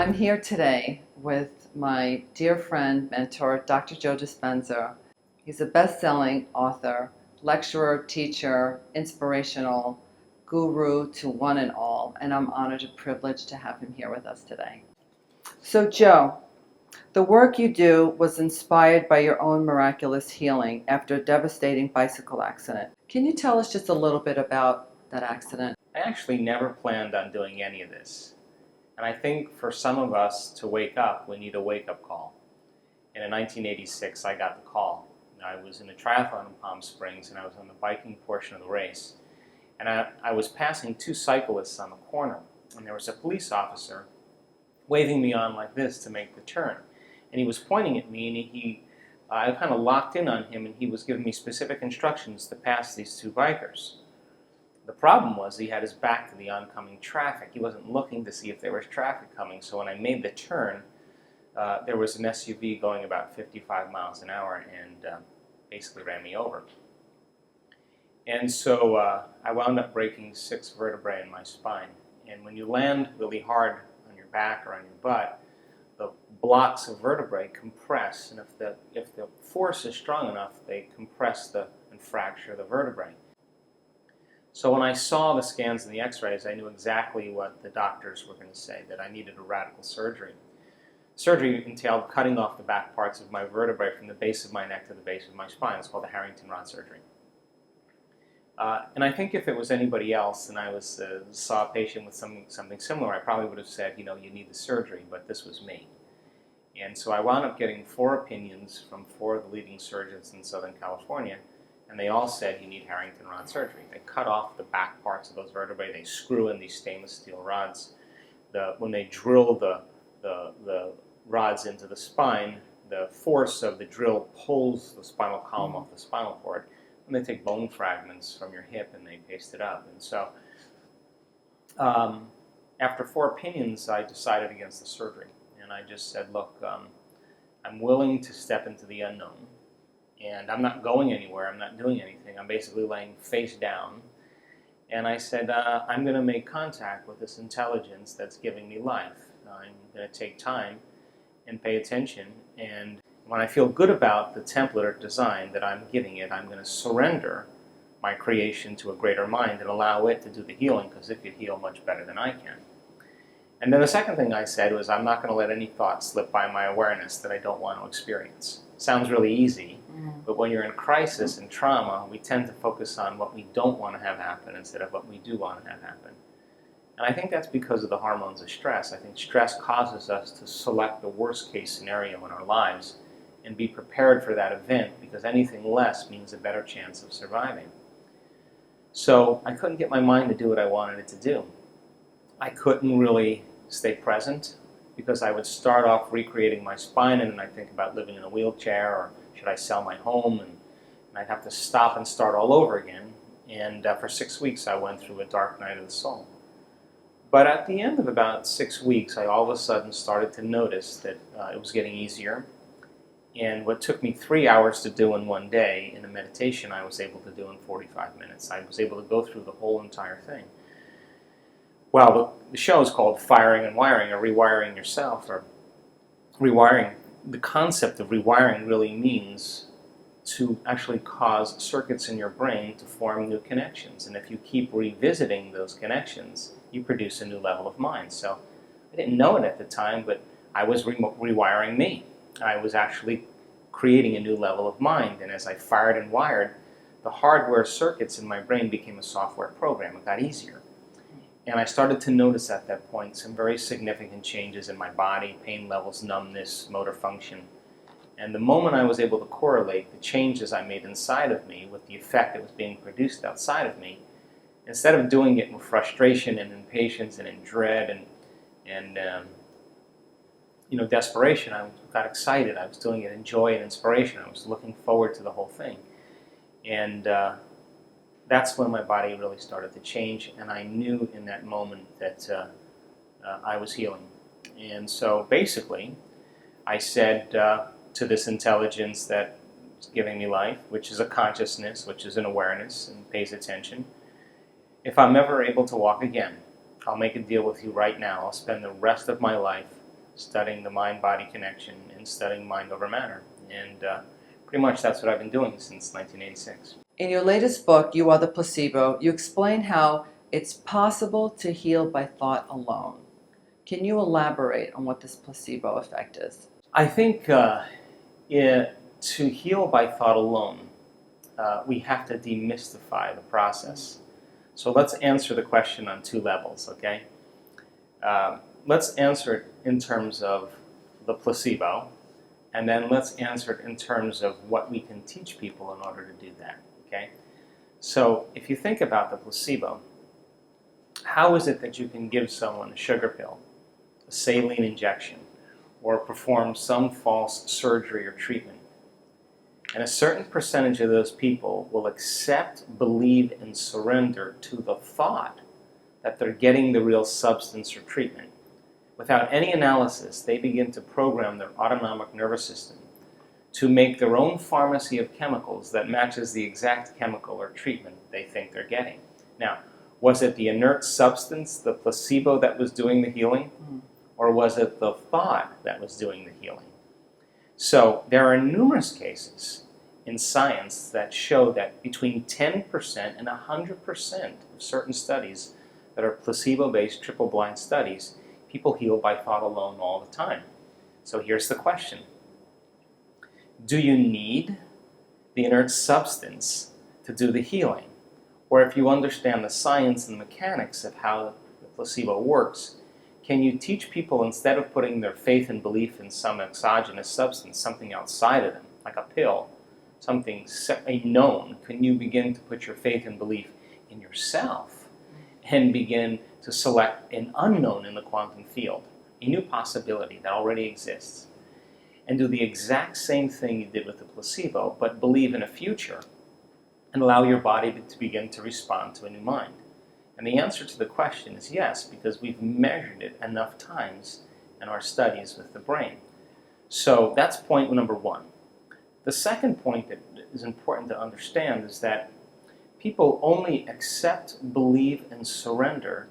I'm here today with my dear friend, mentor, Dr. Joe Dispenza. He's a best-selling author, lecturer, teacher, inspirational guru to one and all, and I'm honored and privileged to have him here with us today. So Joe, the work you do was inspired by your own miraculous healing after a devastating bicycle accident. Can you tell us just a little bit about that accident? I actually never planned on doing any of this. And I think for some of us to wake up, we need a wake-up call. And in 1986, I got the call. I was in a triathlon in Palm Springs, and I was on the biking portion of the race. And I was passing two cyclists on the corner, and there was a police officer waving me on like this to make the turn. And he was pointing at me, and I kind of locked in on him, and he was giving me specific instructions to pass these two bikers. The problem was he had his back to the oncoming traffic. He wasn't looking to see if there was traffic coming. So when I made the turn, there was an SUV going about 55 miles an hour and basically ran me over. And so I wound up breaking 6 vertebrae in my spine. And when you land really hard on your back or on your butt, the blocks of vertebrae compress. And if the force is strong enough, they compress and fracture the vertebrae. So when I saw the scans and the x-rays, I knew exactly what the doctors were going to say, that I needed a radical surgery. Surgery entailed cutting off the back parts of my vertebrae from the base of my neck to the base of my spine. It's called the Harrington rod surgery. And I think if it was anybody else and I saw a patient with something similar, I probably would have said, you need the surgery, but this was me. And so I wound up getting 4 opinions from 4 of the leading surgeons in Southern California. And they all said you need Harrington rod surgery. They cut off the back parts of those vertebrae. They screw in these stainless steel rods. When they drill the rods into the spine, the force of the drill pulls the spinal column off the spinal cord. And they take bone fragments from your hip and they paste it up. And so after 4 opinions, I decided against the surgery. And I just said, look, I'm willing to step into the unknown. And I'm not going anywhere, I'm not doing anything, I'm basically laying face down. And I said, I'm going to make contact with this intelligence that's giving me life. I'm going to take time and pay attention. And when I feel good about the template or design that I'm giving it, I'm going to surrender my creation to a greater mind and allow it to do the healing, because it could heal much better than I can. And then the second thing I said was, I'm not going to let any thought slip by my awareness that I don't want to experience. Sounds really easy, but when you're in crisis and trauma, we tend to focus on what we don't want to have happen instead of what we do want to have happen. And I think that's because of the hormones of stress. I think stress causes us to select the worst case scenario in our lives and be prepared for that event, because anything less means a better chance of surviving. So I couldn't get my mind to do what I wanted it to do. I couldn't really stay present, because I would start off recreating my spine, and then I'd think about living in a wheelchair, or should I sell my home, and I'd have to stop and start all over again. And for 6 weeks I went through a dark night of the soul. But at the end of about 6 weeks, I all of a sudden started to notice that it was getting easier. And what took me 3 hours to do in one day, in a meditation, I was able to do in 45 minutes. I was able to go through the whole entire thing. Well, the show is called Firing and Wiring, or Rewiring Yourself, or rewiring. The concept of rewiring really means to actually cause circuits in your brain to form new connections. And if you keep revisiting those connections, you produce a new level of mind. So I didn't know it at the time, but I was rewiring me. I was actually creating a new level of mind. And as I fired and wired, the hardware circuits in my brain became a software program. It got easier. And I started to notice at that point some very significant changes in my body, pain levels, numbness, motor function. And the moment I was able to correlate the changes I made inside of me with the effect that was being produced outside of me, instead of doing it in frustration and impatience and in dread and desperation, I got excited. I was doing it in joy and inspiration. I was looking forward to the whole thing. And that's when my body really started to change, and I knew in that moment that I was healing. And so basically, I said to this intelligence that was giving me life, which is a consciousness, which is an awareness and pays attention, if I'm ever able to walk again, I'll make a deal with you right now. I'll spend the rest of my life studying the mind-body connection and studying mind over matter. And pretty much that's what I've been doing since 1986. In your latest book, You Are the Placebo, you explain how it's possible to heal by thought alone. Can you elaborate on what this placebo effect is? I think to heal by thought alone, we have to demystify the process. So let's answer the question on two levels, okay? Let's answer it in terms of the placebo, and then let's answer it in terms of what we can teach people in order to do that, okay? So if you think about the placebo, how is it that you can give someone a sugar pill, a saline injection, or perform some false surgery or treatment? And a certain percentage of those people will accept, believe, and surrender to the thought that they're getting the real substance or treatment. Without any analysis, they begin to program their autonomic nervous system to make their own pharmacy of chemicals that matches the exact chemical or treatment they think they're getting. Now, was it the inert substance, the placebo, that was doing the healing? Or was it the thought that was doing the healing? So there are numerous cases in science that show that between 10% and 100% of certain studies that are placebo-based triple-blind studies, people heal by thought alone all the time. So here's the question. Do you need the inert substance to do the healing? Or if you understand the science and mechanics of how the placebo works, can you teach people, instead of putting their faith and belief in some exogenous substance, something outside of them, like a pill, something a known, can you begin to put your faith and belief in yourself and begin to select an unknown in the quantum field, a new possibility that already exists, and do the exact same thing you did with the placebo, but believe in a future and allow your body to begin to respond to a new mind? And the answer to the question is yes, because we've measured it enough times in our studies with the brain. So that's point number one. The second point that is important to understand is that people only accept, believe, and surrender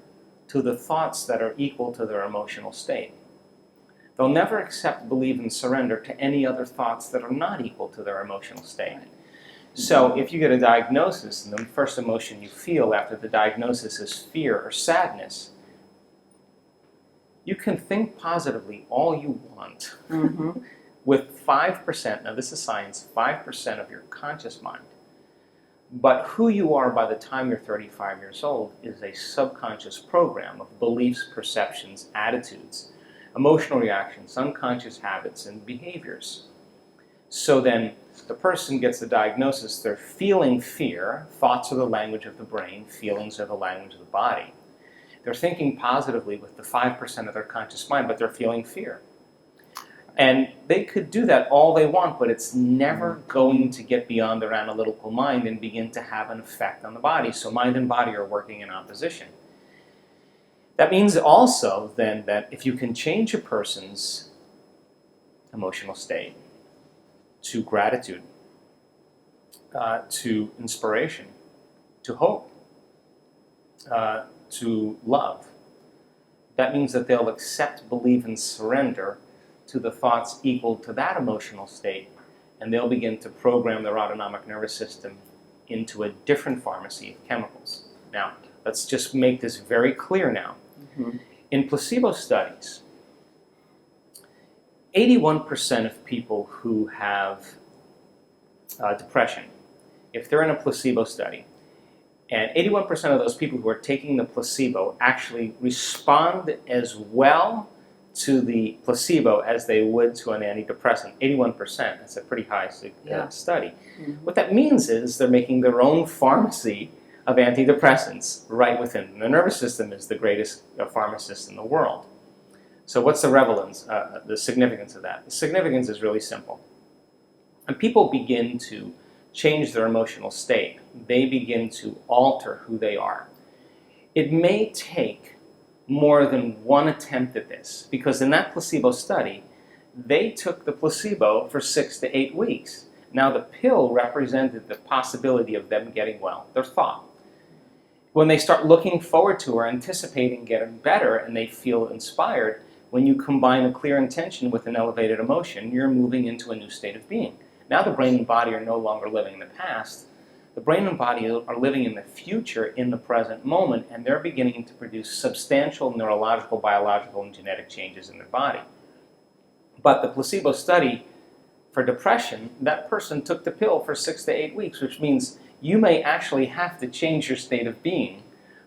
to the thoughts that are equal to their emotional state. They'll never accept, believe, and surrender to any other thoughts that are not equal to their emotional state. So if you get a diagnosis and the first emotion you feel after the diagnosis is fear or sadness, you can think positively all you want. With 5%, now this is science, 5% of your conscious mind. But who you are by the time you're 35 years old is a subconscious program of beliefs, perceptions, attitudes, emotional reactions, unconscious habits, and behaviors. So then the person gets the diagnosis, they're feeling fear. Thoughts are the language of the brain, feelings are the language of the body. They're thinking positively with the 5% of their conscious mind, but they're feeling fear. And they could do that all they want, but it's never going to get beyond their analytical mind and begin to have an effect on the body. So mind and body are working in opposition. That means also then that if you can change a person's emotional state to gratitude, to inspiration, to hope, to love, that means that they'll accept, believe, and surrender to the thoughts equal to that emotional state, and they'll begin to program their autonomic nervous system into a different pharmacy of chemicals. Now, let's just make this very clear now. In placebo studies, 81% of people who have depression, if they're in a placebo study, and 81% of those people who are taking the placebo actually respond as well to the placebo as they would to an antidepressant. 81%, that's a pretty high study. What that means is they're making their own pharmacy of antidepressants right within them. The nervous system is the greatest pharmacist in the world. So what's the relevance, the significance of that? The significance is really simple. When people begin to change their emotional state, they begin to alter who they are. It may take more than one attempt at this, because in that placebo study, they took the placebo for 6 to 8 weeks. Now the pill represented the possibility of them getting well, their thought. When they start looking forward to or anticipating getting better and they feel inspired, when you combine a clear intention with an elevated emotion, you're moving into a new state of being. Now the brain and body are no longer living in the past. The brain and body are living in the future, in the present moment, and they're beginning to produce substantial neurological, biological, and genetic changes in their body. But the placebo study for depression, that person took the pill for 6 to 8 weeks, which means you may actually have to change your state of being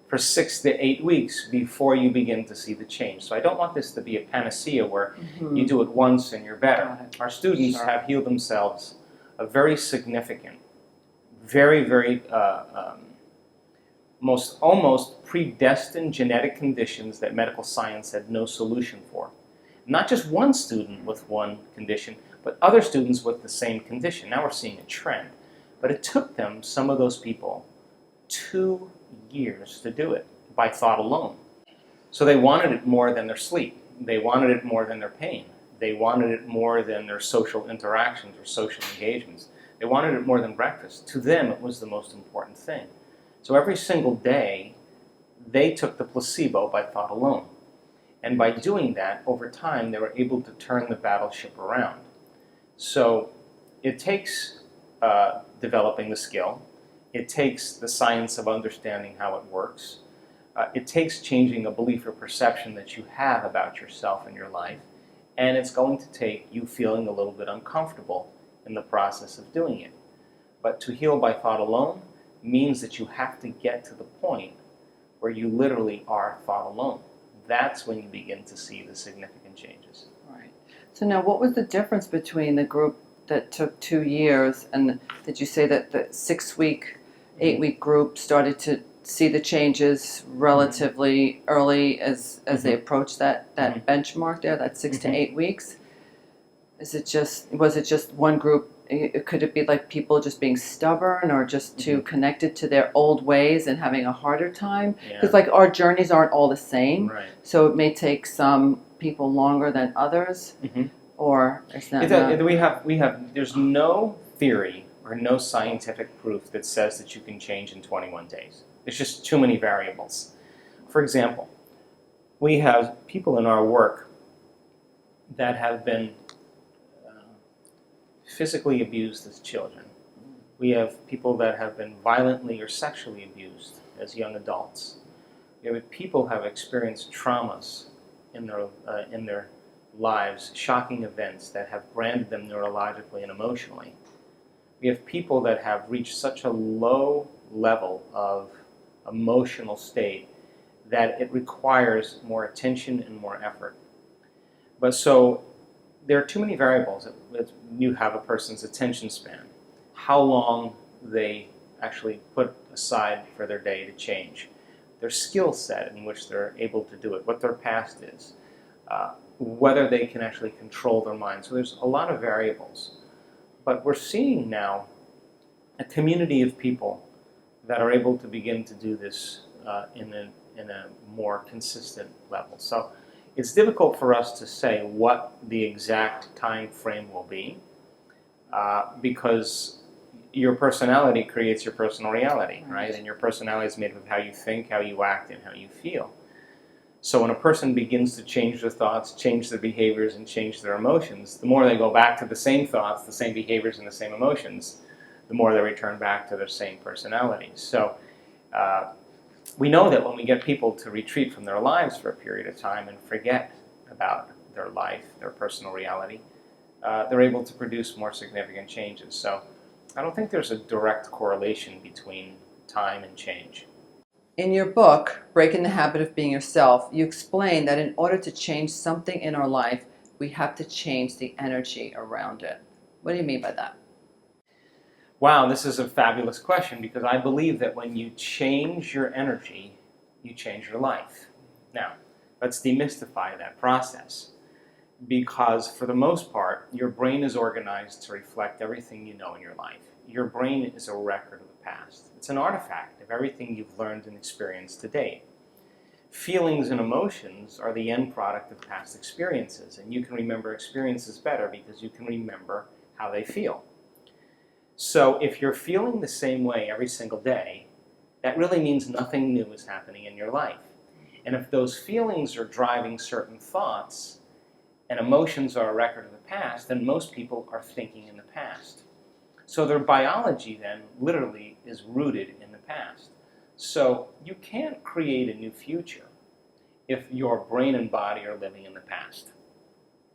for 6 to 8 weeks before you begin to see the change. So I don't want this to be a panacea where you do it once and you're better. Our students have healed themselves of very significant, very, almost predestined genetic conditions that medical science had no solution for. Not just one student with one condition, but other students with the same condition. Now we're seeing a trend. But it took them, some of those people, 2 years to do it by thought alone. So they wanted it more than their sleep. They wanted it more than their pain. They wanted it more than their social interactions or social engagements. They wanted it more than breakfast. To them, it was the most important thing. So every single day, they took the placebo by thought alone. And by doing that, over time, they were able to turn the battleship around. So it takes developing the skill. It takes the science of understanding how it works. It takes changing a belief or perception that you have about yourself and your life. And it's going to take you feeling a little bit uncomfortable in the process of doing it. But to heal by thought alone means that you have to get to the point where you literally are thought alone. That's when you begin to see the significant changes. Right. So now what was the difference between the group that took 2 years and did you say that the 6-week, 8-week group started to see the changes relatively early as they approached that benchmark there, that 6 to 8 weeks? Was it just one group? Could it be like people just being stubborn or just too connected to their old ways and having a harder time? Because like our journeys aren't all the same, Right. so it may take some people longer than others, or is that there's no theory or no scientific proof that says that you can change in 21 days. There's just too many variables. For example, we have people in our work that have been physically abused as children. We have people that have been violently or sexually abused as young adults. We have people have experienced traumas in their lives, shocking events that have branded them neurologically and emotionally. We have people that have reached such a low level of emotional state that it requires more attention and more effort. But so there are too many variables. You have a person's attention span, how long they actually put aside for their day to change, their skill set in which they're able to do it, what their past is, whether they can actually control their mind. So there's a lot of variables. But we're seeing now a community of people that are able to begin to do this in a more consistent level. So it's difficult for us to say what the exact time frame will be because your personality creates your personal reality, right? And your personality is made of how you think, how you act, and how you feel. So when a person begins to change their thoughts, change their behaviors, and change their emotions, the more they go back to the same thoughts, the same behaviors, and the same emotions, the more they return back to their same personalities. So we know that when we get people to retreat from their lives for a period of time and forget about their life, their personal reality, they're able to produce more significant changes. So I don't think there's a direct correlation between time and change. In your book, Breaking the Habit of Being Yourself, you explain that in order to change something in our life, we have to change the energy around it. What do you mean by that? Wow, this is a fabulous question because I believe that when you change your energy, you change your life. Now, let's demystify that process because for the most part, your brain is organized to reflect everything you know in your life. Your brain is a record of the past. It's an artifact of everything you've learned and experienced to date. Feelings and emotions are the end product of past experiences, and you can remember experiences better because you can remember how they feel. So if you're feeling the same way every single day, that really means nothing new is happening in your life. And if those feelings are driving certain thoughts and emotions are a record of the past, then most people are thinking in the past. So their biology then literally is rooted in the past. So you can't create a new future if your brain and body are living in the past.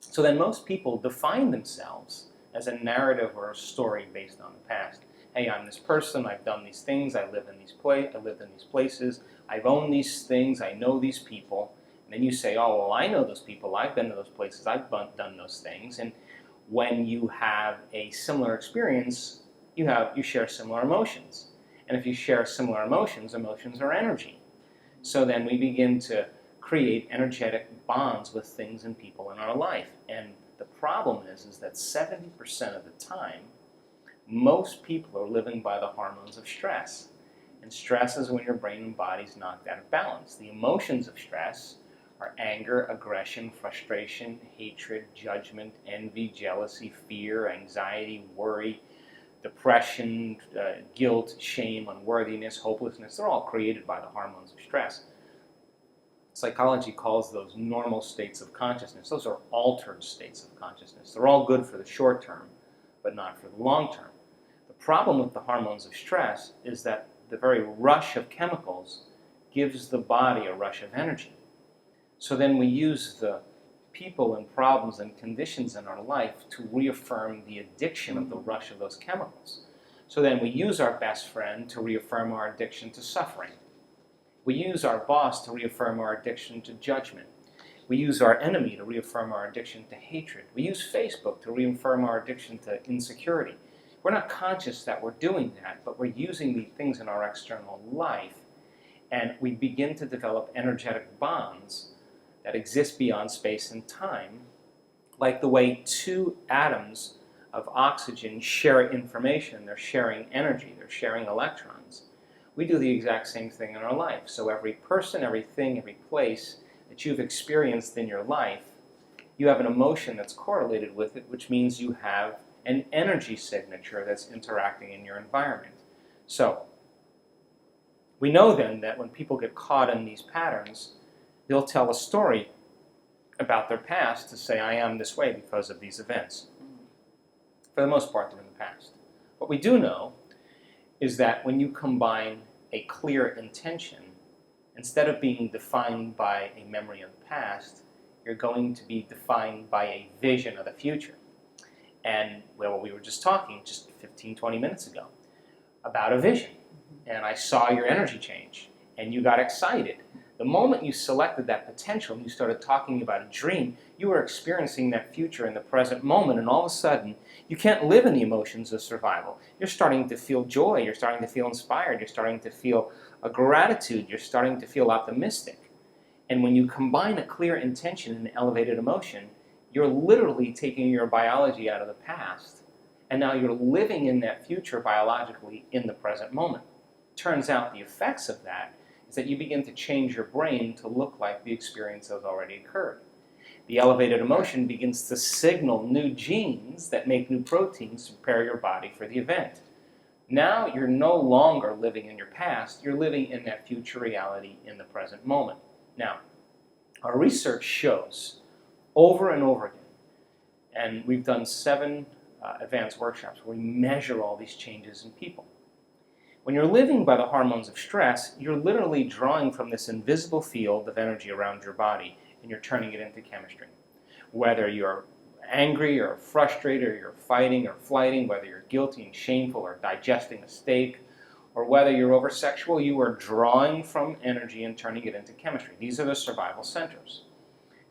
So then most people define themselves as a narrative or a story based on the past. Hey, I'm this person, I've done these things, I lived in these places, I've owned these things, I know these people. And then you say, oh, well, I know those people, I've been to those places, I've done those things. And when you have a similar experience, you share similar emotions. And if you share similar emotions, emotions are energy. So then we begin to create energetic bonds with things and people in our life. And the problem is that 70% of the time, most people are living by the hormones of stress. And stress is when your brain and body's knocked out of balance. The emotions of stress are anger, aggression, frustration, hatred, judgment, envy, jealousy, fear, anxiety, worry, depression, guilt, shame, unworthiness, hopelessness. They're all created by the hormones of stress. Psychology calls those normal states of consciousness. Those are altered states of consciousness. They're all good for the short term, but not for the long term. The problem with the hormones of stress is that the very rush of chemicals gives the body a rush of energy. So then we use the people and problems and conditions in our life to reaffirm the addiction of the rush of those chemicals. So then we use our best friend to reaffirm our addiction to suffering. We use our boss to reaffirm our addiction to judgment. We use our enemy to reaffirm our addiction to hatred. We use Facebook to reaffirm our addiction to insecurity. We're not conscious that we're doing that, but we're using these things in our external life, and we begin to develop energetic bonds that exist beyond space and time, like the way two atoms of oxygen share information. They're sharing energy, they're sharing electrons. We do the exact same thing in our life. So every person, everything, every place that you've experienced in your life, you have an emotion that's correlated with it, which means you have an energy signature that's interacting in your environment. So we know then that when people get caught in these patterns, they'll tell a story about their past to say, I am this way because of these events. For the most part, they're in the past. What we do know is that when you combine a clear intention, instead of being defined by a memory of the past, you're going to be defined by a vision of the future. And well, we were just talking just 15, 20 minutes ago about a vision. And I saw your energy change, and you got excited. The moment you selected that potential and you started talking about a dream, you were experiencing that future in the present moment, and all of a sudden, you can't live in the emotions of survival. You're starting to feel joy, you're starting to feel inspired, you're starting to feel a gratitude, you're starting to feel optimistic. And when you combine a clear intention and elevated emotion, you're literally taking your biology out of the past, and now you're living in that future biologically in the present moment. Turns out the effects of that is that you begin to change your brain to look like the experience has already occurred. The elevated emotion begins to signal new genes that make new proteins to prepare your body for the event. Now you're no longer living in your past, you're living in that future reality in the present moment. Now, our research shows over and over again, and we've done 7 advanced workshops where we measure all these changes in people. When you're living by the hormones of stress, you're literally drawing from this invisible field of energy around your body, and you're turning it into chemistry. Whether you're angry or frustrated, or you're fighting or flighting, whether you're guilty and shameful or digesting a steak, or whether you're over-sexual, you are drawing from energy and turning it into chemistry. These are the survival centers.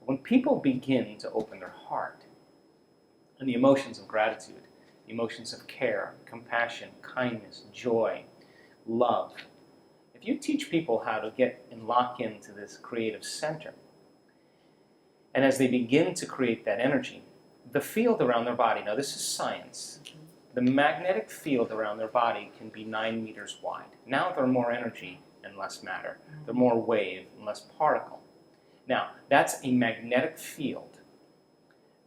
When people begin to open their heart, and the emotions of gratitude, the emotions of care, compassion, kindness, joy, love. If you teach people how to get and lock into this creative center, and as they begin to create that energy, the field around their body, now this is science, the magnetic field around their body can be 9 meters wide. Now they're more energy and less matter. They're more wave and less particle. Now, that's a magnetic field.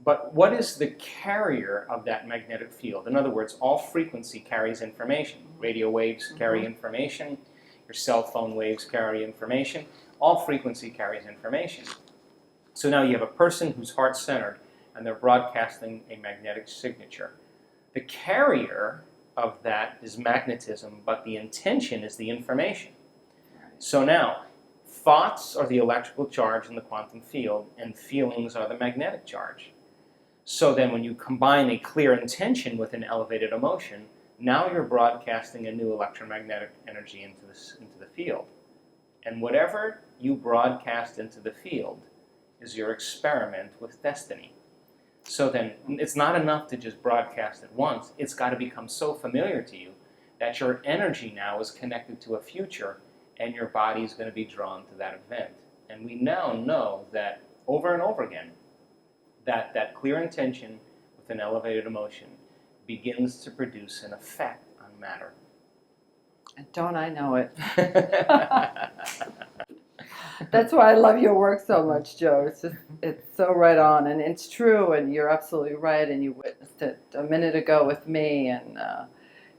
But what is the carrier of that magnetic field? In other words, all frequency carries information. Radio waves carry information. Your cell phone waves carry information. All frequency carries information. So now you have a person who's heart-centered, and they're broadcasting a magnetic signature. The carrier of that is magnetism, but the intention is the information. So now, thoughts are the electrical charge in the quantum field, and feelings are the magnetic charge. So then when you combine a clear intention with an elevated emotion, now you're broadcasting a new electromagnetic energy into the field. And whatever you broadcast into the field is your experiment with destiny. So then it's not enough to just broadcast it once. It's got to become so familiar to you that your energy now is connected to a future, and your body is going to be drawn to that event. And we now know that over and over again, that clear intention with an elevated emotion begins to produce an effect on matter. And don't I know it? That's why I love your work so much, Joe. It's so right on, and it's true, and you're absolutely right, and you witnessed it a minute ago with me, and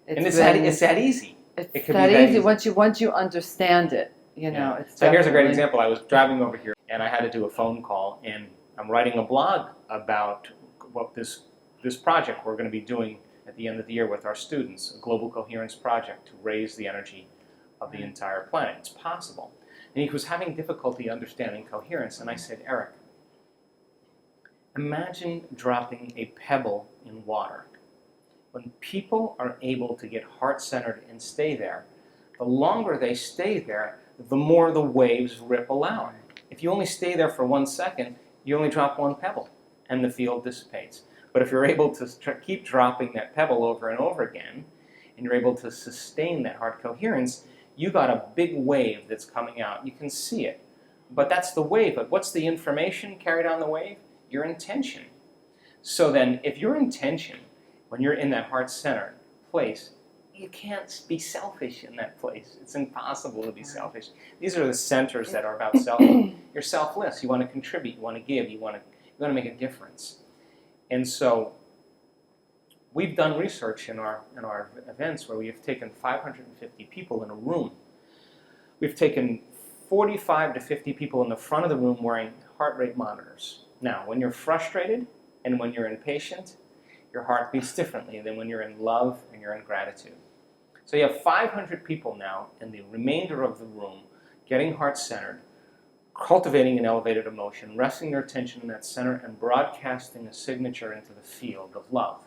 it's that easy. It's that easy once you understand it. You know. Yeah. So here's a great example. I was driving over here, and I had to do a phone call, and I'm writing a blog about what this project we're going to be doing at the end of the year with our students, a global coherence project to raise the energy of the entire planet. It's possible. And he was having difficulty understanding coherence, and I said, Eric, imagine dropping a pebble in water. When people are able to get heart-centered and stay there, the longer they stay there, the more the waves ripple out. If you only stay there for 1 second, you only drop one pebble, and the field dissipates. But if you're able to keep dropping that pebble over and over again, and you're able to sustain that heart coherence, you got a big wave that's coming out. You can see it. But that's the wave. But what's the information carried on the wave? Your intention. So then, if your intention, when you're in that heart-centered place, you can't be selfish in that place. It's impossible to be selfish. These are the centers that are about self. You're selfless. You want to contribute. You want to give. You want to make a difference. And so we've done research in our events where we have taken 550 people in a room. We've taken 45 to 50 people in the front of the room wearing heart rate monitors. Now, when you're frustrated and when you're impatient, your heart beats differently than when you're in love and you're in gratitude. So you have 500 people now in the remainder of the room getting heart-centered, cultivating an elevated emotion, resting their attention in that center, and broadcasting a signature into the field of love,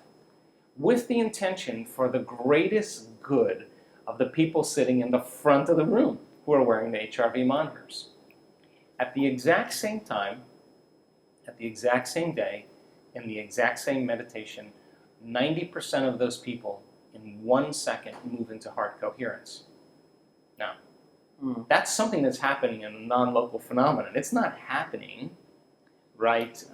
with the intention for the greatest good of the people sitting in the front of the room who are wearing the HRV monitors. At the exact same time, at the exact same day, in the exact same meditation, 90% of those people in 1 second move into heart coherence. Now, that's something that's happening in a non-local phenomenon. It's not happening, right,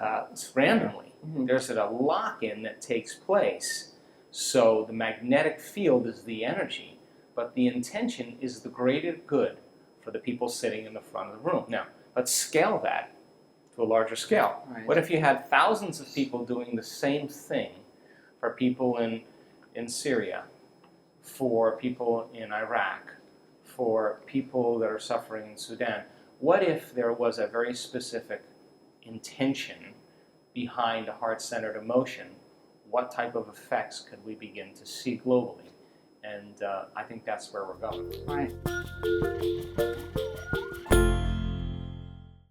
randomly. There's a lock-in that takes place. So the magnetic field is the energy, but the intention is the greater good for the people sitting in the front of the room. Now, let's scale that to a larger scale. Right. What if you had thousands of people doing the same thing for people in Syria, for people in Iraq, for people that are suffering in Sudan? What if there was a very specific intention behind a heart-centered emotion? What type of effects could we begin to see globally? And I think that's where we're going. Right.